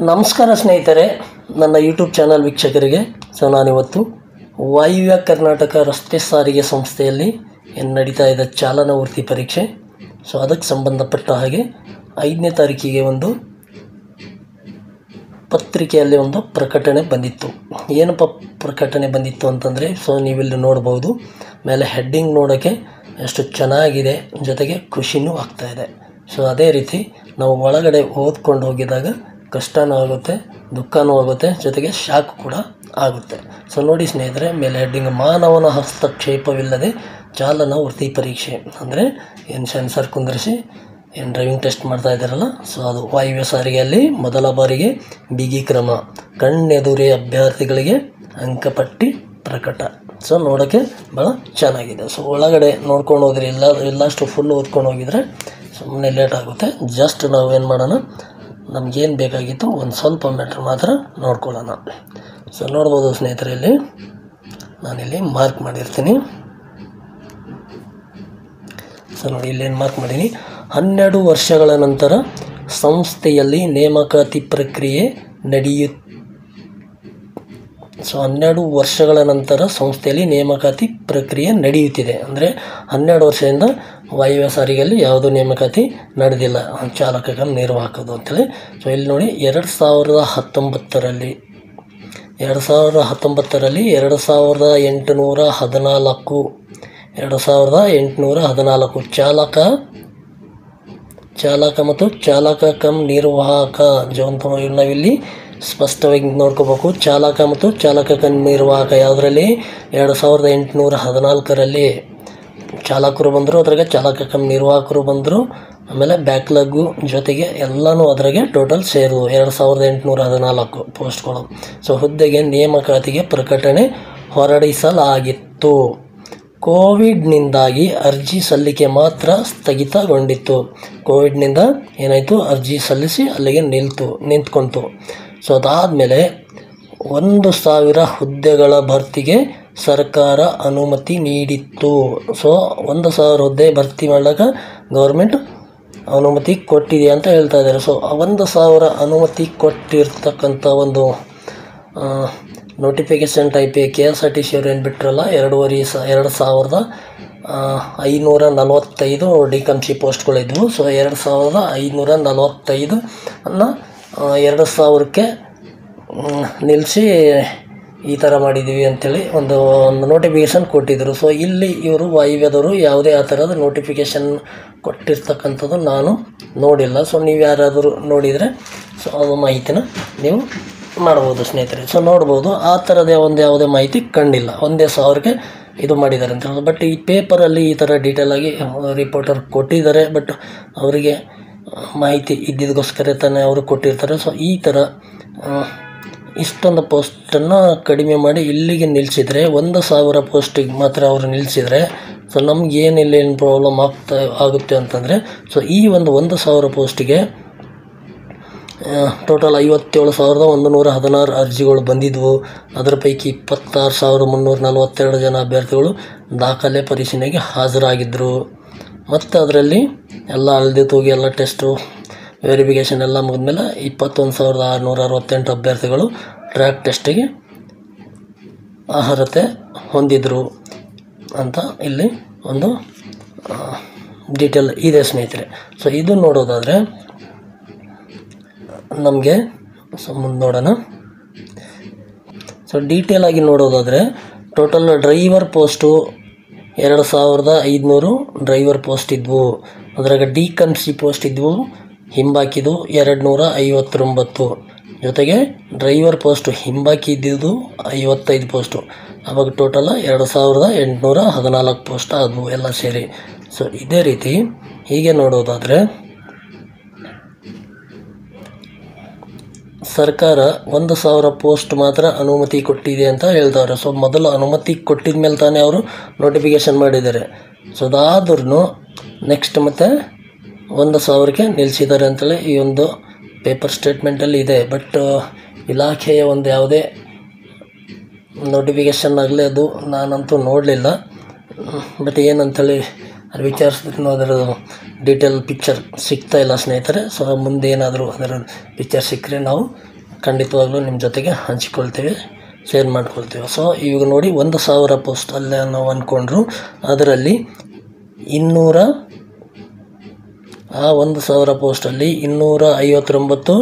ನಮಸ್ಕಾರ ಸ್ನೇಹಿತರೆ, ನನ್ನ ಯೂಟ್ಯೂಬ್ ಚಾನಲ್ ವೀಕ್ಷಕರಿಗೆ. ನಾನಿವತ್ತು ವಾಯುವ್ಯ ಕರ್ನಾಟಕ ರಸ್ತೆ ಸಾರಿಗೆ ಸಂಸ್ಥೆಯಲ್ಲಿ ನಡೀತಾ ಇದ್ದ ಚಾಲನಾ ವೃತ್ತಿ ಪರೀಕ್ಷೆ, ಅದಕ್ಕೆ ಸಂಬಂಧಪಟ್ಟ ಹಾಗೆ 5ನೇ ತಾರೀಕಿಗೆ ಒಂದು ಪತ್ರಿಕೆಯಲ್ಲಿ ಒಂದು ಪ್ರಕಟಣೆ ಬಂದಿತ್ತು. ಏನಪ್ಪ ಪ್ರಕಟಣೆ ಬಂದಿತ್ತು ಅಂತಂದರೆ, ನೀವಿಲ್ಲಿ ನೋಡ್ಬೋದು. ಮೇಲೆ ಹೆಡ್ಡಿಂಗ್ ನೋಡೋಕ್ಕೆ ಎಷ್ಟು ಚೆನ್ನಾಗಿದೆ, ಜೊತೆಗೆ ಖುಷಿನೂ ಆಗ್ತಾಯಿದೆ. ಅದೇ ರೀತಿ ನಾವು ಒಳಗಡೆ ಓದ್ಕೊಂಡು ಹೋಗಿದಾಗ ಕಷ್ಟನೂ ಆಗುತ್ತೆ, ದುಃಖನೂ ಆಗುತ್ತೆ, ಜೊತೆಗೆ ಶಾಕ್ ಕೂಡ ಆಗುತ್ತೆ. ನೋಡಿ ಸ್ನೇಹಿತರೆ, ಮೇಲೆ ಹೆಡ್ಡಿಂಗ್ ಮಾನವನ ಹಸ್ತಕ್ಷೇಪವಿಲ್ಲದೆ ಚಾಲನಾ ವೃತ್ತಿ ಪರೀಕ್ಷೆ. ಅಂದರೆ ಏನು ಸೆನ್ಸರ್ ಕುಂದರಿಸಿ ಏನು ಡ್ರೈವಿಂಗ್ ಟೆಸ್ಟ್ ಮಾಡ್ತಾ ಇದ್ದಾರಲ್ಲ, ಅದು ವಾಯುವ್ಯ ಸಾರಿಗೆಯಲ್ಲಿ ಮೊದಲ ಬಾರಿಗೆ ಬಿಗಿ ಕ್ರಮ, ಕಣ್ಣೆದುರೇ ಅಭ್ಯರ್ಥಿಗಳಿಗೆ ಅಂಕಪಟ್ಟಿ ಪ್ರಕಟ. ನೋಡೋಕ್ಕೆ ಭಾಳ ಚೆನ್ನಾಗಿದೆ. ಒಳಗಡೆ ನೋಡ್ಕೊಂಡು ಹೋದ್ರೆ ಎಲ್ಲಷ್ಟು ಫುಲ್ ಓದ್ಕೊಂಡು ಹೋಗಿದರೆ ಸುಮ್ಮನೆ ಲೇಟ್ ಆಗುತ್ತೆ. ಜಸ್ಟ್ ನಾವೇನು ಮಾಡೋಣ, ನಮಗೇನು ಬೇಕಾಗಿತ್ತು ಒಂದು ಸ್ವಲ್ಪ ಮ್ಯಾಟ್ರ್ ಮಾತ್ರ ನೋಡ್ಕೊಳ್ಳೋಣ. ನೋಡ್ಬೋದು ಸ್ನೇಹಿತರೆ, ಇಲ್ಲಿ ನಾನಿಲ್ಲಿ ಮಾರ್ಕ್ ಮಾಡಿರ್ತೀನಿ. ನೋಡಿ, ಇಲ್ಲೇನು ಮಾರ್ಕ್ ಮಾಡೀನಿ. 12 ವರ್ಷಗಳ ನಂತರ ಸಂಸ್ಥೆಯಲ್ಲಿ ನೇಮಕಾತಿ ಪ್ರಕ್ರಿಯೆ 12 ವರ್ಷಗಳ ನಂತರ ಸಂಸ್ಥೆಯಲ್ಲಿ ನೇಮಕಾತಿ ಪ್ರಕ್ರಿಯೆ ನಡೆಯುತ್ತಿದೆ. ಅಂದರೆ 12 ವರ್ಷದಿಂದ ವಾಯುವ್ಯ ಸಾರಿಗೆಯಲ್ಲಿ ಯಾವುದೂ ನೇಮಕಾತಿ ನಡೆದಿಲ್ಲ, ಚಾಲಕ ಕಮ್ ನಿರ್ವಾಹಕದು ಅಂತೇಳಿ. ಇಲ್ಲಿ ನೋಡಿ, 2019ರಲ್ಲಿ 2814 ಚಾಲಕ ಮತ್ತು ಚಾಲಕ ಕಮ್ ನಿರ್ವಾಹಕ ನಾವಿಲ್ಲಿ ಸ್ಪಷ್ಟವಾಗಿ ನೋಡ್ಕೋಬೇಕು. ಚಾಲಕ ಮತ್ತು ಚಾಲಕ ಕಮ್ ನಿರ್ವಾಹಕ ಯಾವುದರಲ್ಲಿ 2814ರಲ್ಲಿ ಚಾಲಕರು ಬಂದರು, ಅದ್ರಾಗೆ ಚಾಲಕ ಕಮ್ ನಿರ್ವಾಹಕರು ಬಂದರು. ಆಮೇಲೆ ಬ್ಯಾಕ್ಲಾಗು ಜೊತೆಗೆ ಎಲ್ಲನೂ ಅದ್ರಾಗೆ ಟೋಟಲ್ ಸೇರಿದವು 2814 ಪೋಸ್ಟ್ಗಳು. ಹುದ್ದೆಗೆ ನೇಮಕಾತಿಗೆ ಪ್ರಕಟಣೆ ಹೊರಡಿಸಲಾಗಿತ್ತು. ಕೋವಿಡ್ನಿಂದಾಗಿ ಅರ್ಜಿ ಸಲ್ಲಿಕೆ ಮಾತ್ರ ಸ್ಥಗಿತಗೊಂಡಿತ್ತು. ಕೋವಿಡ್ನಿಂದ ಏನಾಯಿತು, ಅರ್ಜಿ ಸಲ್ಲಿಸಿ ಅಲ್ಲಿಗೆ ನಿಂತ್ಕೊಂತು. ಅದಾದಮೇಲೆ 1000 ಹುದ್ದೆಗಳ ಭರ್ತಿಗೆ ಸರ್ಕಾರ ಅನುಮತಿ ನೀಡಿತ್ತು. 1000 ಹುದ್ದೆ ಭರ್ತಿ ಮಾಡ್ಲಿಕ್ಕೆ ಗೌರ್ಮೆಂಟ್ ಅನುಮತಿ ಕೊಟ್ಟಿದೆ ಅಂತ ಹೇಳ್ತಾ ಇದ್ದಾರೆ. 1000 ಅನುಮತಿ ಕೊಟ್ಟಿರ್ತಕ್ಕಂಥ ಒಂದು ನೋಟಿಫಿಕೇಷನ್ ಟೈಪ್ KSRTC ಅವರು ಏನು ಬಿಟ್ಟರಲ್ಲ, 2545 ಡಿಕಮ್ಸಿ ಪೋಸ್ಟ್ಗಳಿದ್ವು. 2545 ಅನ್ನು 2000ಕ್ಕೆ ನಿಲ್ಲಿಸಿ ಈ ಥರ ಮಾಡಿದ್ದೀವಿ ಅಂಥೇಳಿ ಒಂದು ನೋಟಿಫಿಕೇಷನ್ ಕೊಟ್ಟಿದ್ದರು. ಇಲ್ಲಿ ಇವರು ವಾಯುವ್ಯದವರು ಯಾವುದೇ ಆ ಥರದ ನೋಟಿಫಿಕೇಷನ್ ಕೊಟ್ಟಿರ್ತಕ್ಕಂಥದ್ದು ನಾನು ನೋಡಿಲ್ಲ. ನೀವು ಯಾರಾದರೂ ನೋಡಿದರೆ ಅದು ಮಾಹಿತಿನ ನೀವು ಮಾಡ್ಬೋದು ಸ್ನೇಹಿತರೆ. ನೋಡ್ಬೋದು, ಆ ಥರದ ಯಾವುದೇ ಮಾಹಿತಿ ಕಂಡಿಲ್ಲ. 1000ಕ್ಕೆ ಇದು ಮಾಡಿದ್ದಾರೆ ಅಂತ ಹೇಳೋದು. ಬಟ್ ಈ ಪೇಪರಲ್ಲಿ ಈ ಥರ ಡೀಟೇಲಾಗಿ ರಿಪೋರ್ಟರ್ ಕೊಟ್ಟಿದ್ದಾರೆ. ಬಟ್ ಅವರಿಗೆ ಮಾಹಿತಿ ಇದ್ದಿದ್ದಕ್ಕೋಸ್ಕರ ತಾನೇ ಅವರು ಕೊಟ್ಟಿರ್ತಾರೆ. ಈ ಥರ ಇಷ್ಟೊಂದು ಪೋಸ್ಟನ್ನು ಕಡಿಮೆ ಮಾಡಿ ಇಲ್ಲಿಗೆ ನಿಲ್ಲಿಸಿದರೆ, 1000 ಪೋಸ್ಟಿಗೆ ಮಾತ್ರ ಅವರು ನಿಲ್ಲಿಸಿದರೆ ನಮಗೇನಿಲ್ಲ ಏನು ಪ್ರಾಬ್ಲಮ್ ಆಗುತ್ತೆ ಅಂತಂದರೆ, ಈ ಒಂದು 1000 ಪೋಸ್ಟಿಗೆ ಟೋಟಲ್ 57,116 ಅರ್ಜಿಗಳು ಬಂದಿದ್ವು. ಅದರ ಪೈಕಿ 26,342 ಜನ ಅಭ್ಯರ್ಥಿಗಳು ದಾಖಲೆ ಪರಿಶೀಲನೆಗೆ ಹಾಜರಾಗಿದ್ದರು. ಮತ್ತು ಅದರಲ್ಲಿ ಎಲ್ಲ ಅಳದೆ ತೂಗಿ ಎಲ್ಲ ಟೆಸ್ಟು ವೆರಿಫಿಕೇಷನ್ ಎಲ್ಲ ಮುಗಿದ್ಮೇಲೆ 21,668 ಅಭ್ಯರ್ಥಿಗಳು ಟ್ರ್ಯಾಕ್ ಟೆಸ್ಟಿಗೆ ಅರ್ಹತೆ ಹೊಂದಿದ್ರು ಅಂತ ಇಲ್ಲಿ ಒಂದು ಡೀಟೇಲ್ ಇದೆ ಸ್ನೇಹಿತರೆ. ಇದು ನೋಡೋದಾದರೆ ನಮಗೆ ಮುಂದೆ ನೋಡೋಣ. ಡೀಟೇಲಾಗಿ ನೋಡೋದಾದರೆ total driver post 2500 driver post ಇದ್ವು. ಅದ್ರಾಗ ಡಿಕಮ್ಸಿ ಪೋಸ್ಟ್ ಇದ್ವು, ಹಿಂಬಾಕಿದು 259. ಜೊತೆಗೆ ಡ್ರೈವರ್ ಪೋಸ್ಟು ಹಿಂಬಾಕಿ ಇದ್ದಿದ್ದು 55 ಪೋಸ್ಟು. ಅವಾಗ ಟೋಟಲ್ 2814 ಪೋಸ್ಟ್ ಆದವು ಎಲ್ಲ ಸೇರಿ. ಇದೇ ರೀತಿ ಹೀಗೆ ನೋಡೋದಾದರೆ ಸರ್ಕಾರ 1000 ಪೋಸ್ಟ್ ಮಾತ್ರ ಅನುಮತಿ ಕೊಟ್ಟಿದೆ ಅಂತ ಹೇಳ್ತಾರೆ. ಮೊದಲು ಅನುಮತಿ ಕೊಟ್ಟಿದ ಮೇಲೆ ತಾನೇ ಅವರು ನೋಟಿಫಿಕೇಷನ್ ಮಾಡಿದ್ದಾರೆ. ಅದಾದ್ರೂ ನೆಕ್ಸ್ಟ್ ಮತ್ತೆ 1000ಕ್ಕೆ ನಿಲ್ಲಿಸಿದ್ದಾರೆ ಅಂತೇಳಿ ಈ ಒಂದು ಪೇಪರ್ ಸ್ಟೇಟ್ಮೆಂಟಲ್ಲಿ ಇದೆ. ಬಟ್ ಇಲಾಖೆಯ ಒಂದು ಯಾವುದೇ ನೋಟಿಫಿಕೇಷನ್ ಆಗಲಿ ಅದು ನಾನಂತೂ ನೋಡಲಿಲ್ಲ. ಬಟ್ ಏನಂತೇಳಿ ಅಲ್ಲಿ ವಿಚಾರಿಸಿದ್ರೂ ಅದರ ಡೀಟೇಲ್ ಪಿಕ್ಚರ್ ಸಿಗ್ತಾ ಇಲ್ಲ ಸ್ನೇಹಿತರೆ. ಸೊ ಮುಂದೆ ಏನಾದರೂ ಅದರ ಪಿಕ್ಚರ್ ಸಿಕ್ಕರೆ ನಾವು ಖಂಡಿತವಾಗ್ಲೂ ನಿಮ್ಮ ಜೊತೆಗೆ ಹಂಚಿಕೊಳ್ತೇವೆ, ಶೇರ್ ಮಾಡ್ಕೊಳ್ತೇವೆ. ಸೊ ಈಗ ನೋಡಿ 1,000 ಪೋಸ್ಟ್ ಅಲ್ಲೇ ನಾವು ಅಂದ್ಕೊಂಡ್ರು ಅದರಲ್ಲಿ 1,000 ಪೋಸ್ಟಲ್ಲಿ 259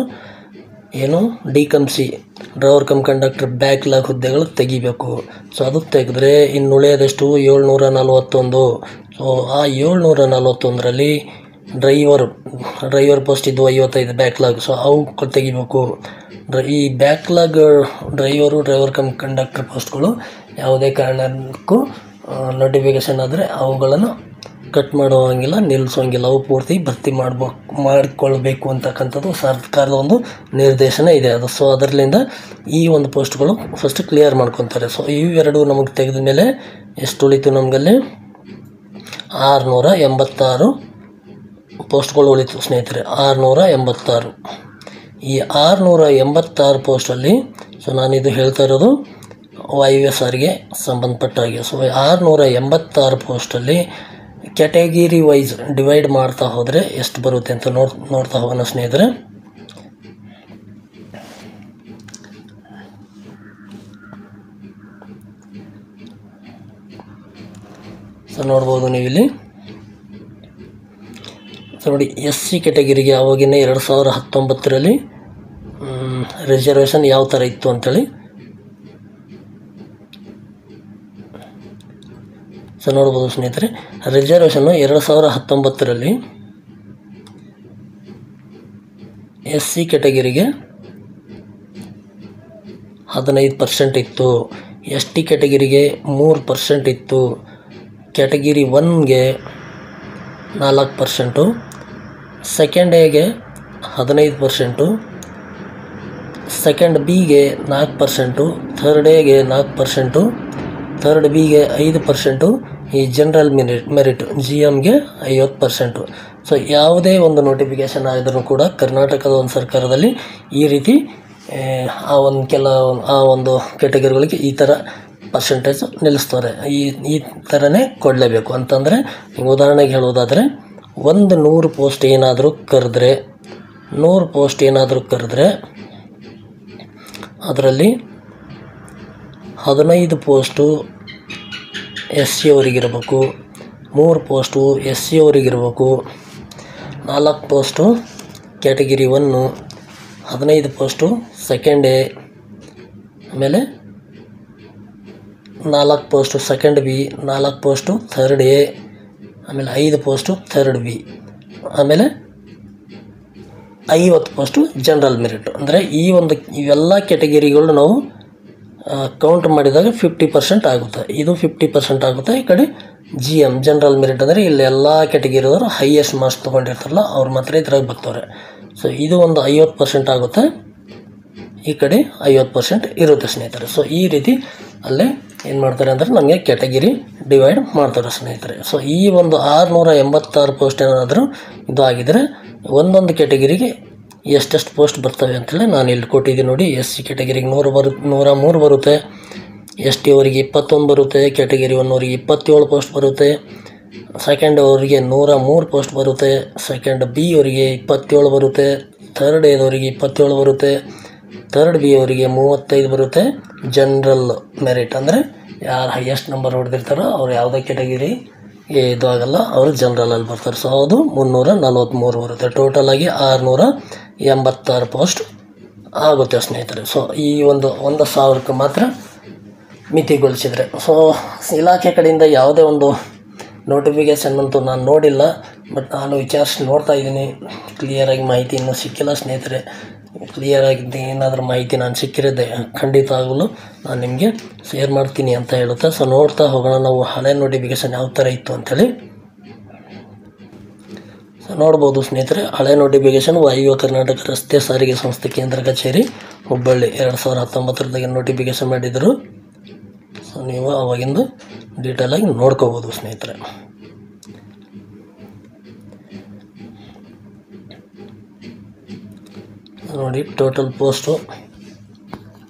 ಏನು ಡಿ.ಕಮ್.ಸಿ ಡ್ರೈವರ್ ಕಮ್ ಕಂಡಕ್ಟರ್ ಬ್ಯಾಕ್ಲಾಗ್ ಹುದ್ದೆಗಳು ತೆಗಿಬೇಕು. ಸೊ ಅದು ತೆಗೆದ್ರೆ ಇನ್ನು ಉಳಿಯೋದಷ್ಟು 741. ಸೊ ಆ 741ರಲ್ಲಿ ಡ್ರೈವರ್ ಪೋಸ್ಟ್ ಇದ್ದು 55 ಬ್ಯಾಕ್ಲಾಗ್. ಸೊ ಅವು ತೆಗಿಬೇಕು. ಈ ಬ್ಯಾಕ್ಲಾಗ್ ಡ್ರೈವರ್ ಕಮ್ ಕಂಡಕ್ಟರ್ ಪೋಸ್ಟ್ಗಳು ಯಾವುದೇ ಕಾರಣಕ್ಕೂ ನೋಟಿಫಿಕೇಷನ್ ಆದರೆ ಅವುಗಳನ್ನು ಕಟ್ ಮಾಡುವಂಗಿಲ್ಲ, ನಿಲ್ಲಿಸೋಂಗಿಲ್ಲ. ಅವು ಪೂರ್ತಿ ಭರ್ತಿ ಮಾಡಿಕೊಳ್ಬೇಕು ಅಂತಕ್ಕಂಥದ್ದು ಸರ್ಕಾರದ ಒಂದು ನಿರ್ದೇಶನ ಇದೆ. ಅದು ಸೊ ಅದರಿಂದ ಈ ಒಂದು ಪೋಸ್ಟ್ಗಳು ಫಸ್ಟ್ ಕ್ಲಿಯರ್ ಮಾಡ್ಕೊತಾರೆ. ಸೊ ಇವೆರಡು ನಮಗೆ ತೆಗೆದ ಮೇಲೆ ಎಷ್ಟು ಉಳಿತು ನಮಗಲ್ಲಿ 686 ಪೋಸ್ಟ್ಗಳು ಉಳಿತು ಸ್ನೇಹಿತರೆ. 686. ಈ 686 ಪೋಸ್ಟಲ್ಲಿ ಸೊ ನಾನಿದು ಹೇಳ್ತಾ ಇರೋದು YSRಗೆ ಸಂಬಂಧಪಟ್ಟ ಹಾಗೆ. ಸೊ 686 ಪೋಸ್ಟಲ್ಲಿ ಕ್ಯಾಟಗಿರಿ ವೈಸ್ ಡಿವೈಡ್ ಮಾಡ್ತಾ ಹೋದರೆ ಎಷ್ಟು ಬರುತ್ತೆ ಅಂತ ನೋಡ್ತಾ ಹೋಗೋಣ ಸ್ನೇಹಿತರೆ. ಸೊ ನೋಡ್ಬೋದು ನೀವಿಲ್ಲಿ. ಸೊ ನೋಡಿ SC ಕ್ಯಾಟಗಿರಿಗೆ ಅವಾಗಿನ 2019ರಲ್ಲಿ ರಿಸರ್ವೇಷನ್ ಯಾವ ಥರ ಇತ್ತು ಅಂಥೇಳಿ. ಸೊ ನೋಡ್ಬೋದು ಸ್ನೇಹಿತರೆ, ರಿಸರ್ವೇಷನ್ನು 2019ರಲ್ಲಿ SC ಕ್ಯಾಟಗಿರಿಗೆ 15% ಇತ್ತು, ST ಕ್ಯಾಟಗಿರಿಗೆ 3% ಇತ್ತು, ಕ್ಯಾಟಗಿರಿ 1ಗೆ 4%, ಸೆಕೆಂಡ್ ಎಗೆ 15%, ಸೆಕೆಂಡ್ ಬಿಗೆ 4%, ಥರ್ಡ್ ಎಗೆ 4%, ಥರ್ಡ್ ಬಿಗೆ 5%, ಈ ಜನರಲ್ ಮೆರಿಟ್ GMಗೆ 50%. ಸೊ ಯಾವುದೇ ಒಂದು ನೋಟಿಫಿಕೇಷನ್ ಆಗಿದ್ರೂ ಕೂಡ ಕರ್ನಾಟಕದ ಒಂದು ಸರ್ಕಾರದಲ್ಲಿ ಈ ರೀತಿ ಆ ಒಂದು ಕ್ಯಾಟಗರಿಗಳಿಗೆ ಈ ಥರ ಪರ್ಸೆಂಟೇಜ್ ನಿಲ್ಲಿಸ್ತಾರೆ. ಈ ಥರನೇ ಕೊಡಲೇಬೇಕು ಅಂತಂದರೆ, ಉದಾಹರಣೆಗೆ ಹೇಳೋದಾದರೆ 100 ಪೋಸ್ಟ್ ಏನಾದರೂ ಕರೆದ್ರೆ ಅದರಲ್ಲಿ 15 post SC ಅವರಿಗಿರಬೇಕು, 3 post SC ಅವರಿಗಿರಬೇಕು, 4 post category 1, 15 post second A, ಆಮೇಲೆ 4 post second B, 4 post third A, ಆಮೇಲೆ 5 ಪೋಸ್ಟು ಥರ್ಡ್ ಬಿ, ಆಮೇಲೆ 50 ಪೋಸ್ಟು ಜನರಲ್ ಮೆರಿಟ್. ಅಂದರೆ ಇವೆಲ್ಲ ಕ್ಯಾಟಗಿರಿಗಳು ನಾವು ಕೌಂಟ್ ಮಾಡಿದಾಗ 50% ಆಗುತ್ತೆ. ಇದು 50% ಆಗುತ್ತೆ. ಈ ಕಡೆ GM ಜನರಲ್ ಮೆರಿಟ್ ಅಂದರೆ ಇಲ್ಲಿ ಎಲ್ಲ ಕ್ಯಾಟಗಿರಿದವರು ಹೈಯೆಸ್ಟ್ ಮಾರ್ಕ್ಸ್ ತೊಗೊಂಡಿರ್ತಾರಲ್ಲ ಅವ್ರು ಮಾತ್ರ ಇದ್ರಾಗ ಬರ್ತಾರೆ. ಸೊ ಇದು ಒಂದು 50% ಆಗುತ್ತೆ, ಈ ಕಡೆ 50% ಇರುತ್ತೆ ಸ್ನೇಹಿತರೆ. ಸೊ ಈ ರೀತಿ ಅಲ್ಲೇ ಏನು ಮಾಡ್ತಾರೆ ಅಂದರೆ ನಮಗೆ ಕ್ಯಾಟಗಿರಿ ಡಿವೈಡ್ ಮಾಡ್ತಾರೆ ಸ್ನೇಹಿತರೆ. ಸೊ ಈ ಒಂದು 686 ಪೋಸ್ಟ್ ಏನಾದರೂ ಇದು ಆಗಿದರೆ ಒಂದೊಂದು ಕ್ಯಾಟಗಿರಿಗೆ ಎಷ್ಟೆಷ್ಟು ಪೋಸ್ಟ್ ಬರ್ತವೆ ಅಂತೇಳಿ ನಾನು ಇಲ್ಲಿ ಕೊಟ್ಟಿದ್ದೀನಿ ನೋಡಿ. SC ಕ್ಯಾಟಗಿರಿಗೆ 103 ಬರುತ್ತೆ, ST ಅವರಿಗೆ 21 ಬರುತ್ತೆ, ಕ್ಯಾಟಗಿರಿ 1 ಅವರಿಗೆ 27 ಪೋಸ್ಟ್ ಬರುತ್ತೆ, ಸೆಕೆಂಡ್ ಅವರಿಗೆ 103 ಪೋಸ್ಟ್ ಬರುತ್ತೆ, ಸೆಕೆಂಡ್ ಬಿ ಅವರಿಗೆ 27 ಬರುತ್ತೆ, ಥರ್ಡ್ ಎದವರಿಗೆ 27 ಬರುತ್ತೆ, ಥರ್ಡ್ ಬಿ ಅವರಿಗೆ 35 ಬರುತ್ತೆ. ಜನರಲ್ ಮೆರಿಟ್ ಅಂದರೆ ಯಾರು ಹೈಯೆಸ್ಟ್ ನಂಬರ್ ಹೊಡೆದಿರ್ತಾರೋ ಅವ್ರು ಯಾವುದೇ ಕ್ಯಾಟಗಿರಿ ಇದು ಆಗಲ್ಲ, ಅವರು ಜನರಲಲ್ಲಿ ಬರ್ತಾರೆ. ಸೊ ಅದು 343 ಬರುತ್ತೆ. ಟೋಟಲಾಗಿ 686 ಪೋಸ್ಟ್ ಆಗುತ್ತೆ ಸ್ನೇಹಿತರೆ. ಸೊ ಈ 1,000ಕ್ಕೆ ಮಾತ್ರ ಮಿತಿಗೊಳಿಸಿದರೆ. ಸೊ ಇಲಾಖೆ ಕಡೆಯಿಂದ ಯಾವುದೇ ಒಂದು ನೋಟಿಫಿಕೇಷನ್ ಅಂತೂ ನಾನು ನೋಡಿಲ್ಲ, ಬಟ್ ನಾನು ವಿಚಾರಿಸಿ ನೋಡ್ತಾ ಇದ್ದೀನಿ. ಕ್ಲಿಯರಾಗಿ ಮಾಹಿತಿ ಇನ್ನೂ ಸಿಕ್ಕಿಲ್ಲ ಸ್ನೇಹಿತರೆ. ಕ್ಲಿಯರಾಗಿ ಏನಾದರೂ ಮಾಹಿತಿ ನಾನು ಸಿಕ್ಕಿರೋದೆ ಖಂಡಿತ ಆಗಲು ನಾನು ನಿಮಗೆ ಶೇರ್ ಮಾಡ್ತೀನಿ ಅಂತ ಹೇಳುತ್ತೆ. ಸೊ ನೋಡ್ತಾ ಹೋಗೋಣ ನಾವು ಹಳೆ ನೋಟಿಫಿಕೇಷನ್ ಯಾವ ಥರ ಇತ್ತು ಅಂಥೇಳಿ. ಸೊ ನೋಡ್ಬೋದು ಸ್ನೇಹಿತರೆ, ಹಳೆ ನೋಟಿಫಿಕೇಷನ್ ವಾಯುವ್ಯ ಕರ್ನಾಟಕ ರಸ್ತೆ ಸಾರಿಗೆ ಸಂಸ್ಥೆ ಕೇಂದ್ರ ಕಚೇರಿ ಹುಬ್ಬಳ್ಳಿ 2019 ನೋಟಿಫಿಕೇಷನ್ ಮಾಡಿದರು. ಸೊ ನೀವು ಅವಾಗಿಂದು ಡೀಟೇಲಾಗಿ ನೋಡ್ಕೋಬೋದು ಸ್ನೇಹಿತರೆ. ನೋಡಿ ಟೋಟಲ್ ಪೋಸ್ಟು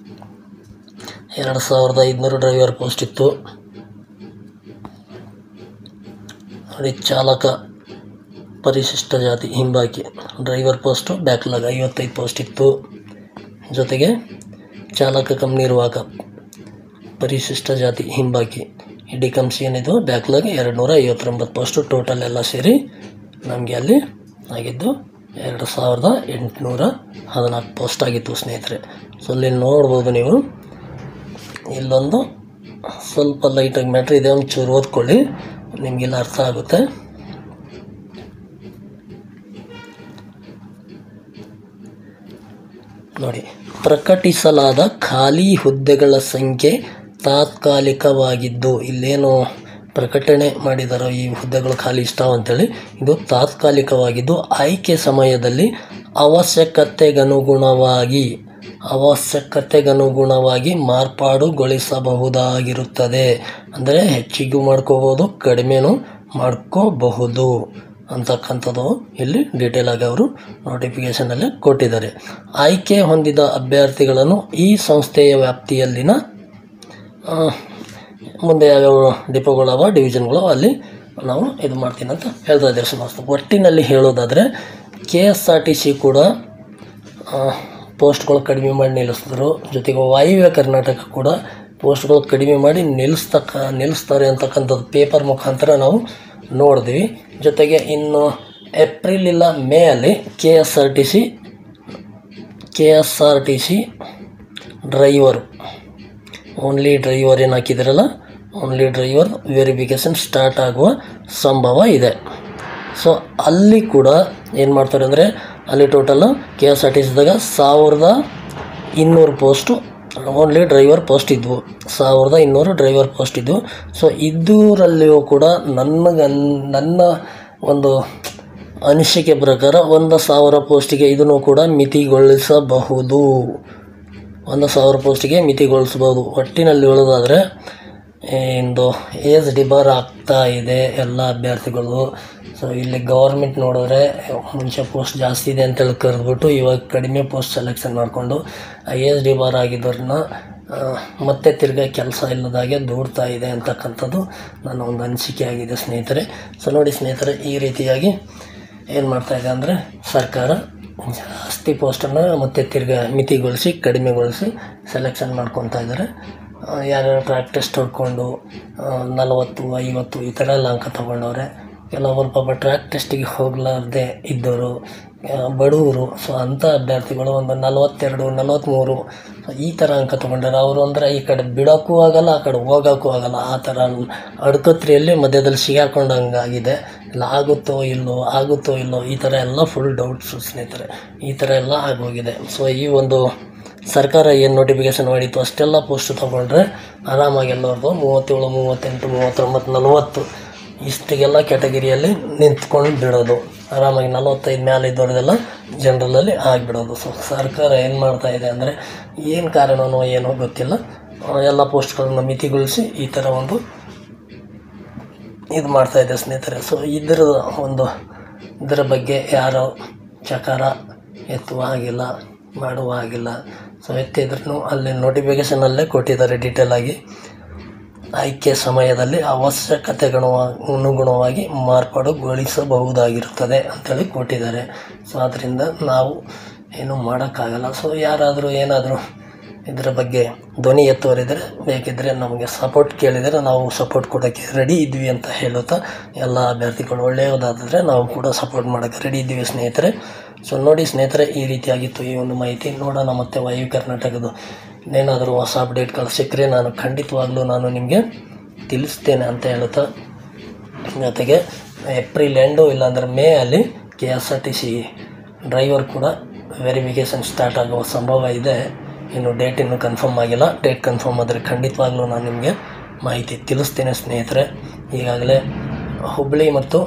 2500 ಡ್ರೈವರ್ ಪೋಸ್ಟ್ ಇತ್ತು, ನೋಡಿ, ಚಾಲಕ ಪರಿಶಿಷ್ಟ ಜಾತಿ ಹಿಂಬಾಕಿ, ಡ್ರೈವರ್ ಪೋಸ್ಟು ಬ್ಯಾಕ್ಲಾಗ್ 55 ಪೋಸ್ಟ್ ಇತ್ತು. ಜೊತೆಗೆ ಚಾಲಕ ಕಮ್ ನಿರ್ವಾಹಕ ಪರಿಶಿಷ್ಟ ಜಾತಿ ಹಿಂಬಾಕಿ ಡಿಕಮ್ಸ್ ಏನಿದು ಬ್ಯಾಕ್ಲಾಗ್ 259 ಪೋಸ್ಟು. ಟೋಟಲ್ ಎಲ್ಲ ಸೇರಿ ನಮಗೆ ಅಲ್ಲಿ ಆಗಿದ್ದು 2814 ಪೋಸ್ಟ್ ಆಗಿತ್ತು ಸ್ನೇಹಿತರೆ. ಸೊ ಅಲ್ಲಿ ನೋಡ್ಬೋದು ನೀವು, ಇಲ್ಲೊಂದು ಸ್ವಲ್ಪ ಲೈಟಾಗಿ ಮ್ಯಾಟ್ರ್ ಇದೆ, ಒಂಚೂರು ಓದ್ಕೊಳ್ಳಿ, ನಿಮಗೆಲ್ಲ ಅರ್ಥ ಆಗುತ್ತೆ. ನೋಡಿ, ಪ್ರಕಟಿಸಲಾದ ಖಾಲಿ ಹುದ್ದೆಗಳ ಸಂಖ್ಯೆ ತಾತ್ಕಾಲಿಕವಾಗಿದ್ದು, ಇಲ್ಲೇನು ಪ್ರಕಟಣೆ ಮಾಡಿದಾರೋ ಈ ಹುದ್ದೆಗಳು ಖಾಲಿ ಇಷ್ಟಾವ ಅಂತೇಳಿ, ಇದು ತಾತ್ಕಾಲಿಕವಾಗಿದ್ದು ಆಯ್ಕೆ ಸಮಯದಲ್ಲಿ ಅವಶ್ಯಕತೆಗನುಗುಣವಾಗಿ ಮಾರ್ಪಾಡುಗೊಳಿಸಬಹುದಾಗಿರುತ್ತದೆ. ಅಂದರೆ ಹೆಚ್ಚಿಗೂ ಮಾಡ್ಕೋಬೋದು, ಕಡಿಮೆನೂ ಮಾಡ್ಕೋಬಹುದು ಅಂತಕ್ಕಂಥದ್ದು ಇಲ್ಲಿ ಡೀಟೇಲ್ ಆಗಿ ಅವರು ನೋಟಿಫಿಕೇಷನಲ್ಲಿ ಕೊಟ್ಟಿದ್ದಾರೆ. ಆಯ್ಕೆ ಹೊಂದಿದ ಅಭ್ಯರ್ಥಿಗಳನ್ನು ಈ ಸಂಸ್ಥೆಯ ವ್ಯಾಪ್ತಿಯಲ್ಲಿನ ಮುಂದೆ ಯಾವ್ಯಾವ ಡಿಪೋಗಳವ ಡಿವಿಷನ್ಗಳು ಅಲ್ಲಿ ನಾವು ಇದು ಮಾಡ್ತೀನಿ ಅಂತ ಹೇಳ್ತಾ ಇದ್ದಾರೆ. ಸುಮಾರು ಒಟ್ಟಿನಲ್ಲಿ ಹೇಳೋದಾದರೆ KSRTC ಕೂಡ ಪೋಸ್ಟ್ಗಳು ಕಡಿಮೆ ಮಾಡಿ ನಿಲ್ಲಿಸಿದ್ರು. ಜೊತೆಗೆ ವಾಯುವ್ಯ ಕರ್ನಾಟಕ ಕೂಡ ಪೋಸ್ಟ್ಗಳು ಕಡಿಮೆ ಮಾಡಿ ನಿಲ್ಲಿಸ್ತಾರೆ ಅಂತಕ್ಕಂಥದ್ದು ಪೇಪರ್ ಮುಖಾಂತರ ನಾವು ನೋಡಿದ್ವಿ. ಜೊತೆಗೆ ಇನ್ನು ಏಪ್ರಿಲ್ ಇಲ್ಲ ಮೇ ಅಲ್ಲಿ KSRTC ಡ್ರೈವರು ಓನ್ಲಿ ಡ್ರೈವರ್ ಏನು ಹಾಕಿದಿರಲ್ಲ, ಓನ್ಲಿ ಡ್ರೈವರ್ ವೆರಿಫಿಕೇಷನ್ ಸ್ಟಾರ್ಟ್ ಆಗುವ ಸಂಭವ ಇದೆ. ಸೊ ಅಲ್ಲಿ ಕೂಡ ಏನು ಮಾಡ್ತಾರೆ ಅಂದರೆ, ಅಲ್ಲಿ ಟೋಟಲ್ KSRTCದಾಗ 1200 ಪೋಸ್ಟು ಓನ್ಲಿ ಡ್ರೈವರ್ ಪೋಸ್ಟ್ ಇದ್ವು, 1200 ಡ್ರೈವರ್ ಪೋಸ್ಟ್ ಇದ್ವು. ಸೊ ಇದರಲ್ಲಿಯೂ ಕೂಡ ನನ್ನ ಒಂದು ಅನಿಸಿಕೆ ಪ್ರಕಾರ 1000 ಪೋಸ್ಟಿಗೆ ಇದನ್ನು ಕೂಡ ಮಿತಿಗೊಳಿಸಬಹುದು, 1000 ಪೋಸ್ಟಿಗೆ ಮಿತಿಗೊಳಿಸಬಹುದು. ಒಟ್ಟಿನಲ್ಲಿ ಹೇಳೋದಾದರೆ ಇಂದು ಏಜ್ ಡಿಬಾರ್ ಆಗ್ತಾ ಇದೆ ಎಲ್ಲ ಅಭ್ಯರ್ಥಿಗಳು. ಸೊ ಇಲ್ಲಿ ಗೌರ್ಮೆಂಟ್ ನೋಡಿದ್ರೆ ಮುಂಚೆ ಪೋಸ್ಟ್ ಜಾಸ್ತಿ ಇದೆ ಅಂತೇಳಿ ಕರೆದ್ಬಿಟ್ಟು ಇವಾಗ ಕಡಿಮೆ ಪೋಸ್ಟ್ ಸೆಲೆಕ್ಷನ್ ಮಾಡಿಕೊಂಡು ಏಜ್ ಡಿಬಾರ್ ಆಗಿದ್ದವ್ರನ್ನ ಮತ್ತೆ ತಿರ್ಗಾ ಕೆಲಸ ಇಲ್ಲದಾಗೆ ದೂಡ್ತಾ ಇದೆ ಅಂತಕ್ಕಂಥದ್ದು ನನ್ನ ಒಂದು ಅನಿಸಿಕೆ ಆಗಿದೆ ಸ್ನೇಹಿತರೆ. ಸೊ ನೋಡಿ ಸ್ನೇಹಿತರೆ, ಈ ರೀತಿಯಾಗಿ ಏನು ಮಾಡ್ತಾಯಿದೆ ಅಂದರೆ ಸರ್ಕಾರ ಜಾಸ್ತಿ ಪೋಸ್ಟನ್ನು ಮತ್ತೆ ತಿರ್ಗಾ ಮಿತಿಗೊಳಿಸಿ ಕಡಿಮೆಗೊಳಿಸಿ ಸೆಲೆಕ್ಷನ್ ಮಾಡ್ಕೊತಾ ಇದ್ದಾರೆ. ಯಾರ್ಯಾರು ಟ್ರ್ಯಾಕ್ ಟೆಸ್ಟ್ ಹೊಡ್ಕೊಂಡು 40, 50 ಈ ಥರ ಎಲ್ಲ ಅಂಕ ತೊಗೊಂಡವ್ರೆ. ಕೆಲವರು ಪಾಪ ಟ್ರ್ಯಾಕ್ ಟೆಸ್ಟಿಗೆ ಹೋಗಲಾರ್ದೆ ಇದ್ದವರು, ಬಡವರು. ಸೊ ಅಂಥ ಅಭ್ಯರ್ಥಿಗಳು ಒಂದು 42, 43 ಈ ಥರ ಅಂಕ ತೊಗೊಂಡಾರೆ. ಅವರು ಅಂದರೆ ಈ ಕಡೆ ಬಿಡೋಕ್ಕೂ ಆಗಲ್ಲ, ಆ ಕಡೆ ಹೋಗೋಕ್ಕೂ ಆಗಲ್ಲ, ಆ ಥರ ಅಡ್ಕತ್ರಿಯಲ್ಲಿ ಮಧ್ಯದಲ್ಲಿ ಸಿಗಾಕೊಂಡಂಗಾಗಿದೆ. ಇಲ್ಲ ಆಗುತ್ತೋ ಇಲ್ಲೋ ಈ ಥರ ಎಲ್ಲ ಫುಲ್ ಡೌಟ್ಸು ಸ್ನೇಹಿತರೆ, ಈ ಥರ ಎಲ್ಲ ಆಗೋಗಿದೆ. ಸೊ ಈ ಒಂದು ಸರ್ಕಾರ ಏನು ನೋಟಿಫಿಕೇಷನ್ ಮಾಡಿತ್ತು ಅಷ್ಟೆಲ್ಲ ಪೋಸ್ಟ್ ತೊಗೊಂಡ್ರೆ ಆರಾಮಾಗಿ ಎಲ್ಲರದು 37, 38, 39, 40 ಇಷ್ಟಿಗೆಲ್ಲ ಕ್ಯಾಟಗಿರಿಯಲ್ಲಿ ನಿಂತ್ಕೊಂಡು ಬಿಡೋದು, ಆರಾಮಾಗಿ 45 ಮೇಲೆ ಇದ್ದವ್ರದೆಲ್ಲ ಜನರಲಲ್ಲಿ ಆಗಿಬಿಡೋದು. ಸೊ ಸರ್ಕಾರ ಏನು ಮಾಡ್ತಾಯಿದೆ ಅಂದರೆ, ಏನು ಕಾರಣನೋ ಏನೋ ಗೊತ್ತಿಲ್ಲ, ಎಲ್ಲ ಪೋಸ್ಟ್ಗಳನ್ನು ಮಿತಿಗೊಳಿಸಿ ಈ ಥರ ಒಂದು ಇದು ಮಾಡ್ತಾಯಿದೆ ಸ್ನೇಹಿತರೆ. ಸೊ ಇದರ ಬಗ್ಗೆ ಯಾರೋ ಚಕಾರ ಎತ್ತುವ ಹಾಗಿಲ್ಲ, ಮಾಡುವ ಹಾಗಿಲ್ಲ. ಸೊ ಎತ್ತಿದ್ರೂ ಅಲ್ಲಿ ನೋಟಿಫಿಕೇಷನಲ್ಲೇ ಕೊಟ್ಟಿದ್ದಾರೆ ಡೀಟೇಲ್ ಆಗಿ, ಆಯ್ಕೆ ಸಮಯದಲ್ಲಿ ಅವಶ್ಯಕತೆಗನುಗುಣವಾಗಿ ಮಾರ್ಪಾಡುಗೊಳಿಸಬಹುದಾಗಿರುತ್ತದೆ ಅಂತೇಳಿ ಕೊಟ್ಟಿದ್ದಾರೆ. ಸೊ ಆದ್ದರಿಂದ ನಾವು ಏನೂ ಮಾಡೋಕ್ಕಾಗಲ್ಲ. ಸೊ ಯಾರಾದರೂ ಏನಾದರೂ ಇದರ ಬಗ್ಗೆ ಧ್ವನಿ ಎತ್ತುವರಿದರೆ ಬೇಕಿದ್ದರೆ ನಮಗೆ ಸಪೋರ್ಟ್ ಕೇಳಿದರೆ ನಾವು ಸಪೋರ್ಟ್ ಕೊಡೋಕ್ಕೆ ರೆಡಿ ಇದ್ವಿ ಅಂತ ಹೇಳುತ್ತಾ, ಎಲ್ಲ ಅಭ್ಯರ್ಥಿಗಳು ಒಳ್ಳೆಯದಾದರೆ ನಾವು ಕೂಡ ಸಪೋರ್ಟ್ ಮಾಡೋಕ್ಕೆ ರೆಡಿ ಇದ್ದೀವಿ ಸ್ನೇಹಿತರೆ. ಸೊ ನೋಡಿ ಸ್ನೇಹಿತರೆ, ಈ ರೀತಿಯಾಗಿತ್ತು ಈ ಒಂದು ಮಾಹಿತಿ. ನೋಡೋಣ ಮತ್ತೆ ವಾಯು ಕರ್ನಾಟಕದ ಏನಾದರೂ ಹೊಸ ಅಪ್ಡೇಟ್ಗಳು ಸಿಕ್ಕರೆ ನಾನು ನಿಮಗೆ ತಿಳಿಸ್ತೇನೆ ಅಂತ ಹೇಳುತ್ತಾ, ಜೊತೆಗೆ ಏಪ್ರಿಲ್ ಎಂಡು ಇಲ್ಲಾಂದರೆ ಮೇ ಅಲ್ಲಿ KSRTC ಡ್ರೈವರ್ ಕೂಡ ವೆರಿಫಿಕೇಷನ್ ಸ್ಟಾರ್ಟ್ ಆಗುವ ಸಂಭವ ಇದೆ. ಇನ್ನು ಡೇಟ್ ಇನ್ನೂ ಕನ್ಫರ್ಮ್ ಆಗಿಲ್ಲ. ಡೇಟ್ ಕನ್ಫರ್ಮ್ ಆದರೆ ಖಂಡಿತವಾಗ್ಲೂ ನಾನು ನಿಮಗೆ ಮಾಹಿತಿ ತಿಳಿಸ್ತೇನೆ ಸ್ನೇಹಿತರೆ. ಈಗಾಗಲೇ ಹುಬ್ಬಳ್ಳಿ ಮತ್ತು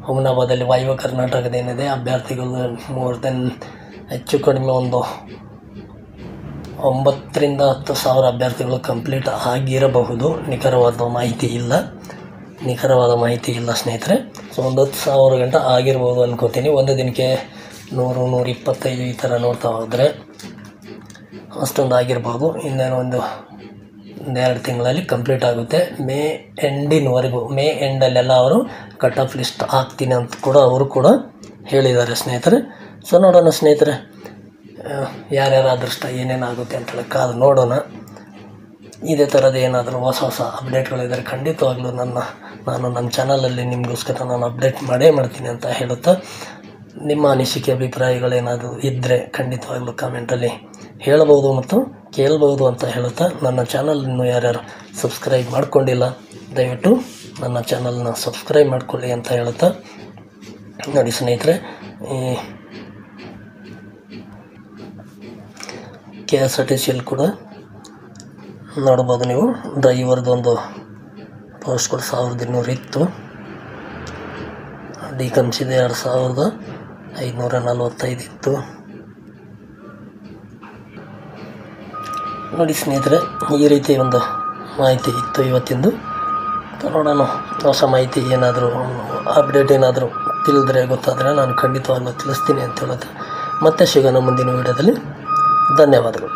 ಹುಮನಾಬಾದಲ್ಲಿ ವಾಯುವ್ಯ ಕರ್ನಾಟಕದ ಏನಿದೆ ಅಭ್ಯರ್ಥಿಗಳು ಮೋರ್ ದೆನ್ ಹೆಚ್ಚು ಕಡಿಮೆ ಒಂದು 9,000 to 10,000 ಅಭ್ಯರ್ಥಿಗಳು ಕಂಪ್ಲೀಟ್ ಆಗಿರಬಹುದು. ನಿಖರವಾದ ಮಾಹಿತಿ ಇಲ್ಲ ಸ್ನೇಹಿತರೆ. ಸೊ ಒಂದು 10,000 ಗಂಟೆ ಆಗಿರ್ಬೋದು ಅನ್ಕೋತೀನಿ. ಒಂದು ದಿನಕ್ಕೆ 100, 125 ಈ ಥರ ನೋಡ್ತಾ ಹೋದರೆ ಅಷ್ಟೊಂದು ಆಗಿರ್ಬೋದು. ಇನ್ನೇನು ಒಂದು 2 ತಿಂಗಳಲ್ಲಿ ಕಂಪ್ಲೀಟ್ ಆಗುತ್ತೆ. ಮೇ ಎಂಡಿನವರೆಗೂ, ಮೇ ಎಂಡಲ್ಲೆಲ್ಲ ಅವರು ಕಟ್ ಆಫ್ ಲಿಸ್ಟ್ ಹಾಕ್ತೀನಿ ಅಂತ ಕೂಡ ಅವರು ಕೂಡ ಹೇಳಿದ್ದಾರೆ ಸ್ನೇಹಿತರೆ. ಸೊ ನೋಡೋಣ ಸ್ನೇಹಿತರೆ, ಯಾರ್ಯಾರ ಅದೃಷ್ಟ ಏನೇನಾಗುತ್ತೆ ಅಂತೇಳಿ ಕಾದು ನೋಡೋಣ. ಇದೇ ಥರದ ಏನಾದರೂ ಹೊಸ ಅಪ್ಡೇಟ್ಗಳಿದ್ದರೆ ಖಂಡಿತವಾಗ್ಲೂ ನಾನು ನನ್ನ ಚಾನಲಲ್ಲಿ ನಿಮಗೋಸ್ಕರ ನಾನು ಅಪ್ಡೇಟ್ ಮಾಡೇ ಮಾಡ್ತೀನಿ ಅಂತ ಹೇಳುತ್ತಾ, ನಿಮ್ಮ ಅನಿಸಿಕೆ ಅಭಿಪ್ರಾಯಗಳೇನಾದರೂ ಇದ್ದರೆ ಖಂಡಿತವಾಗ್ಲೂ ಕಾಮೆಂಟಲ್ಲಿ ಹೇಳಬಹುದು ಮತ್ತು ಕೇಳ್ಬೋದು ಅಂತ ಹೇಳುತ್ತಾ, ನನ್ನ ಚಾನಲನ್ನು ಯಾರ್ಯಾರು ಸಬ್ಸ್ಕ್ರೈಬ್ ಮಾಡ್ಕೊಂಡಿಲ್ಲ ದಯವಿಟ್ಟು ನನ್ನ ಚಾನಲ್ನ ಸಬ್ಸ್ಕ್ರೈಬ್ ಮಾಡ್ಕೊಳ್ಳಿ ಅಂತ ಹೇಳುತ್ತಾ, ನೋಡಿ ಸ್ನೇಹಿತರೆ, ಈ KSRTCಯಲ್ಲಿ ಕೂಡ ನೋಡ್ಬೋದು ನೀವು, ಡ್ರೈವರ್ದು ಒಂದು ಪೋಸ್ಟ್ಗಳು 1200 ಇತ್ತು, ಡಿಕಮ್ಸಿದೆ 2545 ಇತ್ತು. ನೋಡಿ ಸ್ನೇಹಿತರೆ, ಈ ರೀತಿ ಒಂದು ಮಾಹಿತಿ ಇತ್ತು ಇವತ್ತಿಂದು. ನೋಡೋಣ, ಹೊಸ ಮಾಹಿತಿ ಏನಾದರೂ ಅಪ್ಡೇಟ್ ಏನಾದರೂ ತಿಳಿದ್ರೆ ಗೊತ್ತಾದರೆ ನಾನು ಖಂಡಿತವಾಗ್ಲೂ ತಿಳಿಸ್ತೀನಿ ಅಂತ ಹೇಳುತ್ತೆ. ಮತ್ತೆ ಸಿಗೋಣ ಮುಂದಿನ ವಿಡಿಯೋದಲ್ಲಿ. ಧನ್ಯವಾದಗಳು.